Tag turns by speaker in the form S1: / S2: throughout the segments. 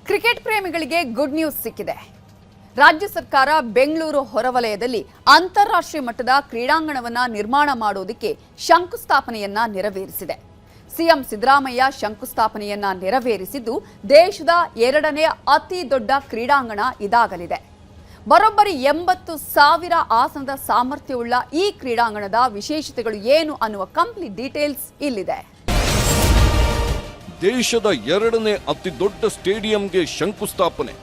S1: Cricket ಪ್ರೇಮಿಗಳಿಗೆ good news ಸಿಕ್ಕಿದೆ. ರಾಜ್ಯ ಸರ್ಕಾರ ಬೆಂಗಳೂರು ಹೊರವಲಯದಲ್ಲಿ ಅಂತಾರಾಷ್ಟ್ರೀಯ ಮಟ್ಟದ ಕ್ರೀಡಾಂಗಣವನ್ನು ನಿರ್ಮಾಣ ಮಾಡುವುದಕ್ಕೆ ಶಂಕುಸ್ಥಾಪನೆಯನ್ನ ನೆರವೇರಿಸಿದೆ. ಸಿಎಂ ಸಿದ್ದರಾಮಯ್ಯ ಶಂಕುಸ್ಥಾಪನೆಯನ್ನ ನೆರವೇರಿಸಿದ್ದು ದೇಶದ ಎರಡನೇ ಅತಿ ದೊಡ್ಡ ಕ್ರೀಡಾಂಗಣ ಇದಾಗಲಿದೆ. ಬರೋಬ್ಬರಿ 80,000 ಆಸನದ ಸಾಮರ್ಥ್ಯವುಳ್ಳ ಈ ಕ್ರೀಡಾಂಗಣದ ವಿಶೇಷತೆಗಳು ಏನು ಅನ್ನುವ ಕಂಪ್ಲೀಟ್ ಡೀಟೇಲ್ಸ್ ಇಲ್ಲಿದೆ.
S2: ದೇಶದ ಎರಡನೇ ಅತಿ ದೊಡ್ಡ ಸ್ಟೇಡಿಯಂಗೆ ಶಂಕುಸ್ಥಾಪನೆ.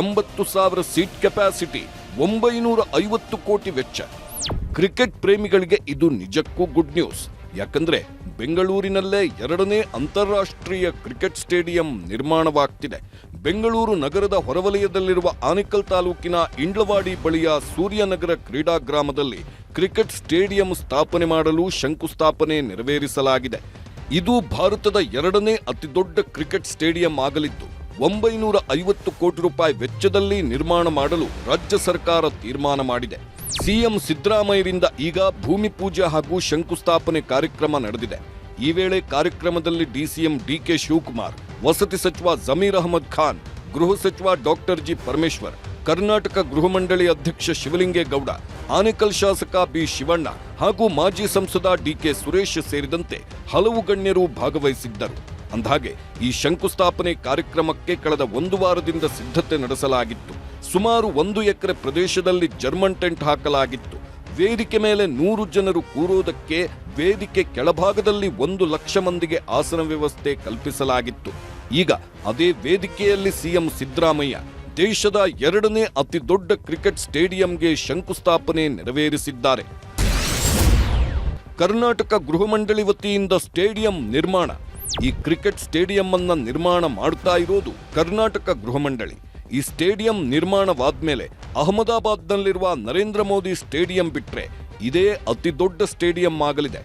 S2: 80,000 ಸೀಟ್ ಕೆಪಾಸಿಟಿ, 950 ಕೋಟಿ ವೆಚ್ಚ. ಕ್ರಿಕೆಟ್ ಪ್ರೇಮಿಗಳಿಗೆ ಇದು ನಿಜಕ್ಕೂ ಗುಡ್ ನ್ಯೂಸ್. ಯಾಕಂದ್ರೆ ಬೆಂಗಳೂರಿನಲ್ಲೇ ಎರಡನೇ ಅಂತಾರಾಷ್ಟ್ರೀಯ ಕ್ರಿಕೆಟ್ ಸ್ಟೇಡಿಯಂ ನಿರ್ಮಾಣವಾಗ್ತಿದೆ. ಬೆಂಗಳೂರು ನಗರದ ಹೊರವಲಯದಲ್ಲಿರುವ ಆನೇಕಲ್ ತಾಲೂಕಿನ ಇಂಡ್ಲವಾಡಿ ಬಳಿಯ ಸೂರ್ಯನಗರ ಕ್ರೀಡಾಗ್ರಾಮದಲ್ಲಿ ಕ್ರಿಕೆಟ್ ಸ್ಟೇಡಿಯಂ ಸ್ಥಾಪನೆ ಮಾಡಲು ಶಂಕುಸ್ಥಾಪನೆ ನೆರವೇರಿಸಲಾಗಿದೆ. ಇದು ಭಾರತದ ಎರಡನೇ ಅತಿದೊಡ್ಡ ಕ್ರಿಕೆಟ್ ಸ್ಟೇಡಿಯಂ ಆಗಲಿದ್ದು 950 ಕೋಟಿ ರೂಪಾಯಿ ವೆಚ್ಚದಲ್ಲಿ ನಿರ್ಮಾಣ ಮಾಡಲು ರಾಜ್ಯ ಸರ್ಕಾರ ತೀರ್ಮಾನ ಮಾಡಿದೆ. ಸಿಎಂ ಸಿದ್ದರಾಮಯ್ಯರಿಂದ ಈಗ ಭೂಮಿ ಪೂಜೆ ಹಾಗೂ ಶಂಕುಸ್ಥಾಪನೆ ಕಾರ್ಯಕ್ರಮ ನಡೆದಿದೆ. ಈ ವೇಳೆ ಕಾರ್ಯಕ್ರಮದಲ್ಲಿ ಡಿಸಿಎಂ ಡಿಕೆ ಶಿವಕುಮಾರ್, ವಸತಿ ಸಚಿವ ಜಮೀರ್ ಅಹಮದ್ ಖಾನ್, ಗೃಹ ಸಚಿವ ಡಾಕ್ಟರ್ ಜಿ ಪರಮೇಶ್ವರ್, ಕರ್ನಾಟಕ ಗೃಹ ಮಂಡಳಿ ಅಧ್ಯಕ್ಷ ಶಿವಲಿಂಗೇಗೌಡ, ಆನೇಕಲ್ ಶಾಸಕ ಬಿ ಶಿವಣ್ಣ ಹಾಗೂ ಮಾಜಿ ಸಂಸದ ಡಿಕೆ ಸುರೇಶ್ ಸೇರಿದಂತೆ ಹಲವು ಗಣ್ಯರು ಭಾಗವಹಿಸಿದ್ದರು. ಅಂದಹಾಗೆ ಈ ಶಂಕುಸ್ಥಾಪನೆ ಕಾರ್ಯಕ್ರಮಕ್ಕೆ ಕಳೆದ 1 ವಾರದಿಂದ ಸಿದ್ಧತೆ ನಡೆಸಲಾಗಿತ್ತು. ಸುಮಾರು 1 ಎಕರೆ ಪ್ರದೇಶದಲ್ಲಿ ಜರ್ಮನ್ ಟೆಂಟ್ ಹಾಕಲಾಗಿತ್ತು. ವೇದಿಕೆ ಮೇಲೆ 100 ಜನರು ಕೂರೋದಕ್ಕೆ ವೇದಿಕೆ ಕೆಳಭಾಗದಲ್ಲಿ 1 ಲಕ್ಷ ಮಂದಿಗೆ ಆಸನ ವ್ಯವಸ್ಥೆ ಕಲ್ಪಿಸಲಾಗಿತ್ತು. ಈಗ ಅದೇ ವೇದಿಕೆಯಲ್ಲಿ ಸಿಎಂ ಸಿದ್ದರಾಮಯ್ಯ ದೇಶದ ಎರಡನೇ ಅತಿ ದೊಡ್ಡ ಕ್ರಿಕೆಟ್ ಸ್ಟೇಡಿಯಂಗೆ ಶಂಕುಸ್ಥಾಪನೆ ನೆರವೇರಿಸಿದ್ದಾರೆ. ಕರ್ನಾಟಕ ಗೃಹ ಮಂಡಳಿ ವತಿಯಿಂದ ಸ್ಟೇಡಿಯಂ ನಿರ್ಮಾಣ. ಈ ಕ್ರಿಕೆಟ್ ಸ್ಟೇಡಿಯಂ ಅನ್ನ ನಿರ್ಮಾಣ ಮಾಡ್ತಾ ಇರೋದು ಕರ್ನಾಟಕ ಗೃಹ ಮಂಡಳಿ. ಈ ಸ್ಟೇಡಿಯಂ ನಿರ್ಮಾಣವಾದ್ಮೇಲೆ ಅಹಮದಾಬಾದ್ನಲ್ಲಿರುವ ನರೇಂದ್ರ ಮೋದಿ ಸ್ಟೇಡಿಯಂ ಬಿಟ್ರೆ ಇದೇ ಅತಿ ದೊಡ್ಡ ಸ್ಟೇಡಿಯಂ ಆಗಲಿದೆ.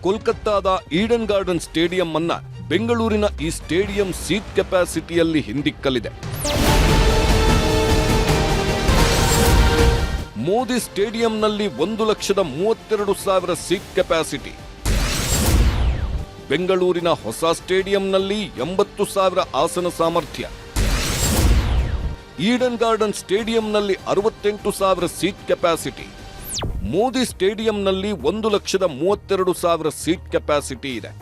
S2: ಕೋಲ್ಕತ್ತಾದ ಈಡನ್ ಗಾರ್ಡನ್ ಸ್ಟೇಡಿಯಂ ಅನ್ನ ಬೆಂಗಳೂರಿನ ಈ ಸ್ಟೇಡಿಯಂ ಸೀಟ್ ಕೆಪಾಸಿಟಿಯಲ್ಲಿ ಹಿಂದಿಕ್ಕಲಿದೆ. ಮೋದಿ ಸ್ಟೇಡಿಯಂನಲ್ಲಿ 1,32,000 ಸೀಟ್ ಕೆಪಾಸಿಟಿ. ಬೆಂಗಳೂರಿನ ಹೊಸ ಸ್ಟೇಡಿಯಂನಲ್ಲಿ 80,000 ಆಸನ ಸಾಮರ್ಥ್ಯ. ಈಡನ್ ಗಾರ್ಡನ್ ಸ್ಟೇಡಿಯಂನಲ್ಲಿ 68,000 ಸೀಟ್ ಕೆಪಾಸಿಟಿ. ಮೋದಿ ಸ್ಟೇಡಿಯಂನಲ್ಲಿ 1,32,000 ಸೀಟ್ ಕೆಪಾಸಿಟಿ ಇದೆ.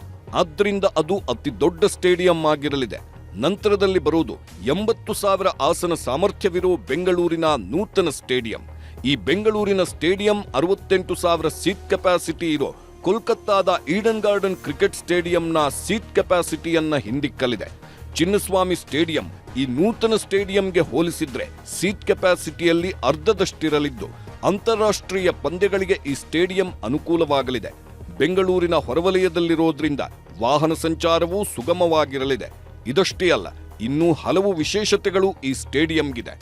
S2: ಆದ್ದರಿಂದ ಅದು ಅತಿ ದೊಡ್ಡ ಸ್ಟೇಡಿಯಂ ಆಗಿರಲಿದೆ. ನಂತರದಲ್ಲಿ ಬರುವುದು 80,000 ಆಸನ ಸಾಮರ್ಥ್ಯವಿರುವ ಬೆಂಗಳೂರಿನ ನೂತನ ಸ್ಟೇಡಿಯಂ. ಈ ಬೆಂಗಳೂರಿನ ಸ್ಟೇಡಿಯಂ 68,000 ಸೀಟ್ ಕೆಪಾಸಿಟಿ ಇರೋ ಕೋಲ್ಕತ್ತಾದ ಈಡನ್ ಗಾರ್ಡನ್ ಕ್ರಿಕೆಟ್ ಸ್ಟೇಡಿಯಂನ ಸೀಟ್ ಕೆಪಾಸಿಟಿಯನ್ನ ಹಿಂದಿಕ್ಕಲಿದೆ. ಚಿನ್ನಸ್ವಾಮಿ ಸ್ಟೇಡಿಯಂ ಈ ನೂತನ ಸ್ಟೇಡಿಯಂಗೆ ಹೋಲಿಸಿದ್ರೆ ಸೀಟ್ ಕೆಪಾಸಿಟಿಯಲ್ಲಿ ಅರ್ಧದಷ್ಟಿರಲಿದ್ದು ಅಂತಾರಾಷ್ಟ್ರೀಯ ಪಂದ್ಯಗಳಿಗೆ ಈ ಸ್ಟೇಡಿಯಂ ಅನುಕೂಲವಾಗಲಿದೆ. ಬೆಂಗಳೂರಿನ ಹೊರವಲಯದಲ್ಲಿರೋದ್ರಿಂದ ವಾಹನ ಸಂಚಾರವೂ ಸುಗಮವಾಗಿರಲಿದೆ. ಇದಷ್ಟೇ ಅಲ್ಲ, ಇನ್ನೂ ಹಲವು ವಿಶೇಷತೆಗಳು ಈ ಸ್ಟೇಡಿಯಂಗಿದೆ.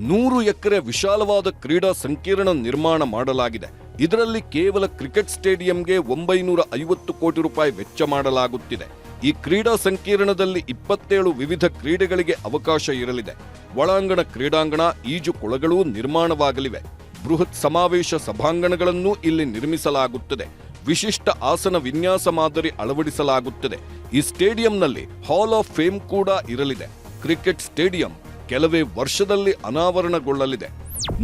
S2: 100 ಎಕರೆ ವಿಶಾಲವಾದ ಕ್ರೀಡಾ ಸಂಕೀರ್ಣ ನಿರ್ಮಾಣ ಮಾಡಲಾಗಿದೆ. ಇದರಲ್ಲಿ ಕೇವಲ ಕ್ರಿಕೆಟ್ ಸ್ಟೇಡಿಯಂಗೆ 950 ಕೋಟಿ ರೂಪಾಯಿ ವೆಚ್ಚ ಮಾಡಲಾಗುತ್ತಿದೆ. ಈ ಕ್ರೀಡಾ ಸಂಕೀರ್ಣದಲ್ಲಿ 27 ವಿವಿಧ ಕ್ರೀಡೆಗಳಿಗೆ ಅವಕಾಶ ಇರಲಿದೆ. ಒಳಾಂಗಣ ಕ್ರೀಡಾಂಗಣ, ಈಜು ಕೊಳಗಳೂ ನಿರ್ಮಾಣವಾಗಲಿವೆ. ಬೃಹತ್ ಸಮಾವೇಶ ಸಭಾಂಗಣಗಳನ್ನು ಇಲ್ಲಿ ನಿರ್ಮಿಸಲಾಗುತ್ತದೆ. ವಿಶಿಷ್ಟ ಆಸನ ವಿನ್ಯಾಸ ಮಾದರಿ ಅಳವಡಿಸಲಾಗುತ್ತದೆ. ಈ ಸ್ಟೇಡಿಯಂನಲ್ಲಿ ಹಾಲ್ ಆಫ್ ಫೇಮ್ ಕೂಡ ಇರಲಿದೆ. ಕ್ರಿಕೆಟ್ ಸ್ಟೇಡಿಯಂ ಕೆಲವೇ ವರ್ಷದಲ್ಲಿ ಅನಾವರಣಗೊಳ್ಳಲಿದೆ.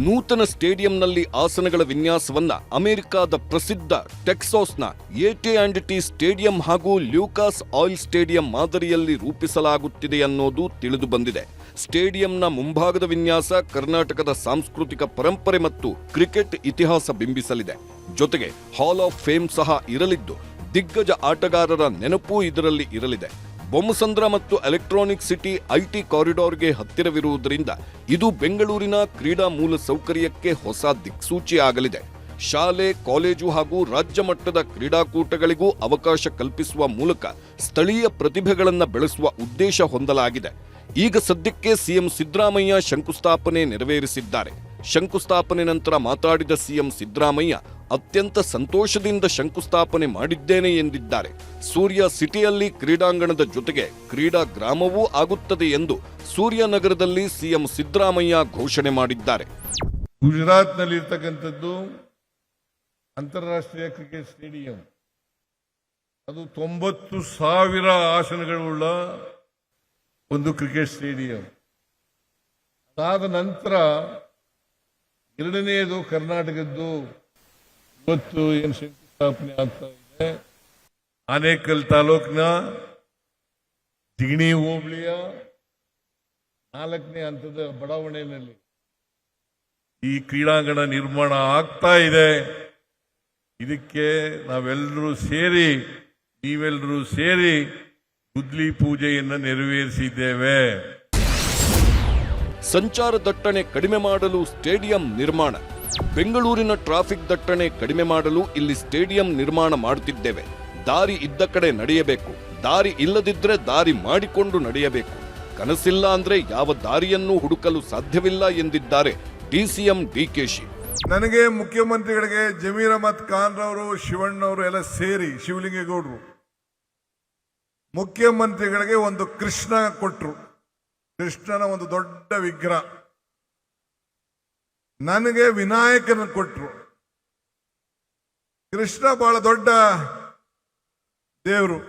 S2: ನೂತನ ಸ್ಟೇಡಿಯಂನಲ್ಲಿ ಆಸನಗಳ ವಿನ್ಯಾಸವನ್ನ ಅಮೆರಿಕಾದ ಪ್ರಸಿದ್ಧ ಟೆಕ್ಸಾಸ್ನ AT&T ಸ್ಟೇಡಿಯಂ ಹಾಗೂ ಲ್ಯೂಕಾಸ್ ಆಯಿಲ್ ಸ್ಟೇಡಿಯಂ ಮಾದರಿಯಲ್ಲಿ ರೂಪಿಸಲಾಗುತ್ತಿದೆ ಅನ್ನೋದು ತಿಳಿದು ಬಂದಿದೆ. ಸ್ಟೇಡಿಯಂನ ಮುಂಭಾಗದ ವಿನ್ಯಾಸ ಕರ್ನಾಟಕದ ಸಾಂಸ್ಕೃತಿಕ ಪರಂಪರೆ ಮತ್ತು ಕ್ರಿಕೆಟ್ ಇತಿಹಾಸ ಬಿಂಬಿಸಲಿದೆ. ಜೊತೆಗೆ ಹಾಲ್ ಆಫ್ ಫೇಮ್ ಸಹ ಇರಲಿದ್ದು ದಿಗ್ಗಜ ಆಟಗಾರರ ನೆನಪೂ ಇದರಲ್ಲಿ ಇರಲಿದೆ. ಬೊಮ್ಮಸಂದ್ರ ಮತ್ತು ಎಲೆಕ್ಟ್ರಾನಿಕ್ ಸಿಟಿ IT ಕಾರಿಡಾರ್ಗೆ ಹತ್ತಿರವಿರುವುದರಿಂದ ಇದು ಬೆಂಗಳೂರಿನ ಕ್ರೀಡಾ ಮೂಲ ಸೌಕರ್ಯಕ್ಕೆ ಹೊಸ ದಿಕ್ಸೂಚಿ ಆಗಲಿದೆ. ಶಾಲೆ, ಕಾಲೇಜು ಹಾಗೂ ರಾಜ್ಯ ಮಟ್ಟದ ಕ್ರೀಡಾಕೂಟಗಳಿಗೂ ಅವಕಾಶ ಕಲ್ಪಿಸುವ ಮೂಲಕ ಸ್ಥಳೀಯ ಪ್ರತಿಭೆಗಳನ್ನು ಬೆಳೆಸುವ ಉದ್ದೇಶ ಹೊಂದಲಾಗಿದೆ. ಈಗ ಸದ್ಯಕ್ಕೆ ಸಿಎಂ ಸಿದ್ದರಾಮಯ್ಯ ಶಂಕುಸ್ಥಾಪನೆ ನೆರವೇರಿಸಿದ್ದಾರೆ. ಶಂಕುಸ್ಥಾಪನೆ ನಂತರ ಮಾತಾಡಿದ ಸಿಎಂ ಸಿದ್ದರಾಮಯ್ಯ ಅತ್ಯಂತ ಸಂತೋಷದಿಂದ ಶಂಕುಸ್ಥಾಪನೆ ಮಾಡಿದ್ದೇನೆ ಎಂದಿದ್ದಾರೆ. ಸೂರ್ಯ ಸಿಟಿಯಲ್ಲಿ ಕ್ರೀಡಾಂಗಣದ ಜೊತೆಗೆ ಕ್ರೀಡಾ ಗ್ರಾಮವೂ ಆಗುತ್ತದೆ ಎಂದು ಸೂರ್ಯನಗರದಲ್ಲಿ ಸಿಎಂ ಸಿದ್ದರಾಮಯ್ಯ ಘೋಷಣೆ ಮಾಡಿದ್ದಾರೆ.
S3: ಗುಜರಾತ್ನಲ್ಲಿರ್ತಕ್ಕಂಥದ್ದು ಅಂತಾರಾಷ್ಟ್ರೀಯ ಕ್ರಿಕೆಟ್ ಸ್ಟೇಡಿಯಂ ಅದು 90,000 ಆಸನಗಳುಳ್ಳ ಒಂದು ಕ್ರಿಕೆಟ್ ಸ್ಟೇಡಿಯಂ. ಅದಾದ ನಂತರ ಎರಡನೆಯದು ಕರ್ನಾಟಕದ್ದು ಇವತ್ತು ಏನು ಶಂಕುಸ್ಥಾಪನೆ ಆಗ್ತಾ ಇದೆ, ಆನೇಕಲ್ ತಾಲೂಕಿನ ಜಿಗಣಿ ಹೋಬಳಿಯ 4ನೇ ಹಂತದ ಬಡಾವಣೆಯಲ್ಲಿ ಈ ಕ್ರೀಡಾಂಗಣ ನಿರ್ಮಾಣ ಆಗ್ತಾ ಇದೆ. ಇದಕ್ಕೆ ನಾವೆಲ್ಲರೂ ಸೇರಿ, ನೀವೆಲ್ಲರೂ ಸೇರಿ ಗುದ್ಲಿ ಪೂಜೆಯನ್ನು ನೆರವೇರಿಸಿದ್ದೇವೆ.
S2: ಸಂಚಾರ ದಟ್ಟಣೆ ಕಡಿಮೆ ಮಾಡಲು ಸ್ಟೇಡಿಯಂ ನಿರ್ಮಾಣ. ಬೆಂಗಳೂರಿನ ಟ್ರಾಫಿಕ್ ದಟ್ಟಣೆ ಕಡಿಮೆ ಮಾಡಲು ಇಲ್ಲಿ ಸ್ಟೇಡಿಯಂ ನಿರ್ಮಾಣ ಮಾಡುತ್ತಿದ್ದೇವೆ. ದಾರಿ ಇದ್ದ ಕಡೆ ನಡೆಯಬೇಕು, ದಾರಿ ಇಲ್ಲದಿದ್ರೆ ದಾರಿ ಮಾಡಿಕೊಂಡು ನಡೆಯಬೇಕು. ಕನಸಿಲ್ಲ ಅಂದ್ರೆ ಯಾವ ದಾರಿಯನ್ನೂ ಹುಡುಕಲು ಸಾಧ್ಯವಿಲ್ಲ ಎಂದಿದ್ದಾರೆ ಡಿಸಿಎಂ ಡಿಕೆಶಿ.
S3: ನನಗೆ ಮುಖ್ಯಮಂತ್ರಿಗಳಿಗೆ ಜಮೀರ್ ಅಹಮದ್ ಖಾನ್ ರವರು, ಶಿವಣ್ಣವರು ಎಲ್ಲ ಸೇರಿ, ಶಿವಲಿಂಗೇಗೌಡರು ಮುಖ್ಯಮಂತ್ರಿಗಳಿಗೆ ಒಂದು ಕೃಷ್ಣ ಕೊಟ್ರು. ಕೃಷ್ಣನ ಒಂದು ದೊಡ್ಡ ವಿಗ್ರಹ. ನನಗೆ ವಿನಾಯಕನ ಕೊಟ್ರು. ಕೃಷ್ಣ ಬಹಳ ದೊಡ್ಡ ದೇವರು.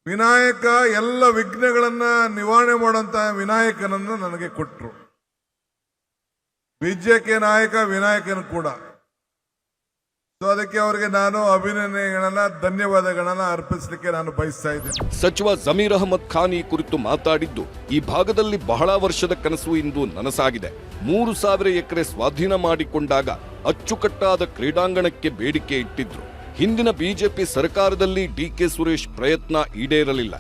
S3: ವಿನಾಯಕ ಎಲ್ಲ ವಿಘ್ನಗಳನ್ನ ನಿವಾರಣೆ ಮಾಡುವಂತ ವಿನಾಯಕನನ್ನು ನನಗೆ ಕೊಟ್ರು. ವಿಜಯಕ್ಕೆ ನಾಯಕ ವಿನಾಯಕನ ಕೂಡ. ಸೊ ಅದಕ್ಕೆ ಅವರಿಗೆ ನಾನು ಅಭಿನಂದನೆಗಳನ್ನ, ಧನ್ಯವಾದಗಳನ್ನ ಅರ್ಪಿಸಲಿಕ್ಕೆ ನಾನು ಬಯಸ್ತಾ ಇದ್ದೇನೆ.
S2: ಸಚಿವ ಜಮೀರ್ ಅಹಮದ್ ಖಾನ್ ಈ ಕುರಿತು ಮಾತಾಡಿದ್ದು, ಈ ಭಾಗದಲ್ಲಿ ಬಹಳ ವರ್ಷದ ಕನಸು ಇಂದು ನನಸಾಗಿದೆ. 3,000 ಎಕರೆ ಸ್ವಾಧೀನ ಮಾಡಿಕೊಂಡಾಗ ಅಚ್ಚುಕಟ್ಟಾದ ಕ್ರೀಡಾಂಗಣಕ್ಕೆ ಬೇಡಿಕೆ ಇಟ್ಟಿದ್ರು. ಹಿಂದಿನ ಬಿಜೆಪಿ ಸರ್ಕಾರದಲ್ಲಿ ಡಿಕೆ ಸುರೇಶ್ ಪ್ರಯತ್ನ ಈಡೇರಲಿಲ್ಲ.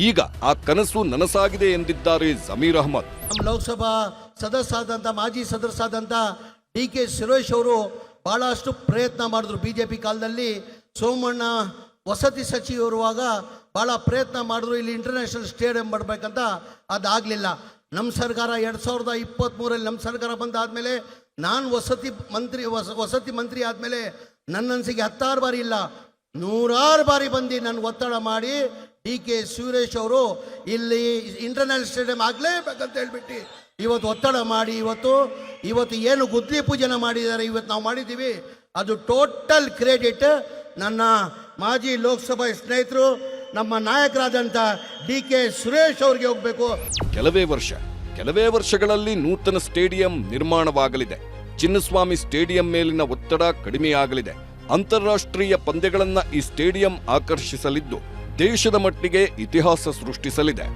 S2: ಈಗ ಆ ಕನಸು ನನಸಾಗಿದೆ ಎಂದಿದ್ದಾರೆ ಜಮೀರ್ ಅಹಮದ್.
S4: ನಮ್ಮ ಲೋಕಸಭಾ ಸದಸ್ಯರಾದಂಥ, ಮಾಜಿ ಸದಸ್ಯರಾದಂಥ ಡಿಕೆ ಸುರೇಶ್ ಅವರು ಬಹಳಷ್ಟು ಪ್ರಯತ್ನ ಮಾಡಿದ್ರು. ಬಿಜೆಪಿ ಕಾಲದಲ್ಲಿ ಸೋಮಣ್ಣ ವಸತಿ ಸಚಿವರುವಾಗ ಬಹಳ ಪ್ರಯತ್ನ ಮಾಡಿದ್ರು, ಇಲ್ಲಿ ಇಂಟರ್ನ್ಯಾಷನಲ್ ಸ್ಟೇಡಿಯಂ ಮಾಡಬೇಕಂತ. ಅದಾಗಲಿಲ್ಲ. ನಮ್ಮ ಸರ್ಕಾರ 2023 ನಮ್ಮ ಸರ್ಕಾರ ಬಂದಾದಮೇಲೆ, ನಾನು ವಸತಿ ಮಂತ್ರಿ ಆದಮೇಲೆ ನನ್ನನ್ಸಿಗೆ 10 ಬಾರಿ ಇಲ್ಲ 100 ಬಾರಿ ಬಂದು ನಾನು ಒತ್ತಡ ಮಾಡಿ ಡಿಕೆ ಸುರೇಶ್ ಅವರು ಇಲ್ಲಿ ಇಂಟರ್ನ್ಯಾಷನಲ್ ಸ್ಟೇಡಿಯಂ ಆಗಲೇಬೇಕಂತ ಹೇಳ್ಬಿಟ್ಟು ಇವತ್ತು ಒತ್ತಡ ಮಾಡಿ ಇವತ್ತು ಏನು ಗುದ್ಲಿ ಪೂಜೆನ ಮಾಡಿದ್ದಾರೆ, ಇವತ್ತು ನಾವು ಮಾಡಿದ್ದೀವಿ. ಅದು ಟೋಟಲ್ ಕ್ರೆಡಿಟ್ ನನ್ನ ಮಾಜಿ ಲೋಕಸಭಾ ಸ್ನೇಹಿತರು, ನಮ್ಮ ನಾಯಕರಾದಂಥ ಡಿಕೆ ಸುರೇಶ್ ಅವರಿಗೆ ಹೋಗಬೇಕು.
S2: ಕೆಲವೇ ವರ್ಷಗಳಲ್ಲಿ ನೂತನ ಸ್ಟೇಡಿಯಂ ನಿರ್ಮಾಣವಾಗಲಿದೆ. ಚಿನ್ನಸ್ವಾಮಿ ಸ್ಟೇಡಿಯಂ ಮೇಲಿನ ಒತ್ತಡ ಕಡಿಮೆಯಾಗಲಿದೆ. ಅಂತಾರಾಷ್ಟ್ರೀಯ ಪಂದ್ಯಗಳನ್ನ ಈ ಸ್ಟೇಡಿಯಂ ಆಕರ್ಷಿಸಲಿದ್ದು, ದೇಶದ ಮಟ್ಟಿಗೆ ಇತಿಹಾಸ ಸೃಷ್ಟಿಸಲಿದೆ.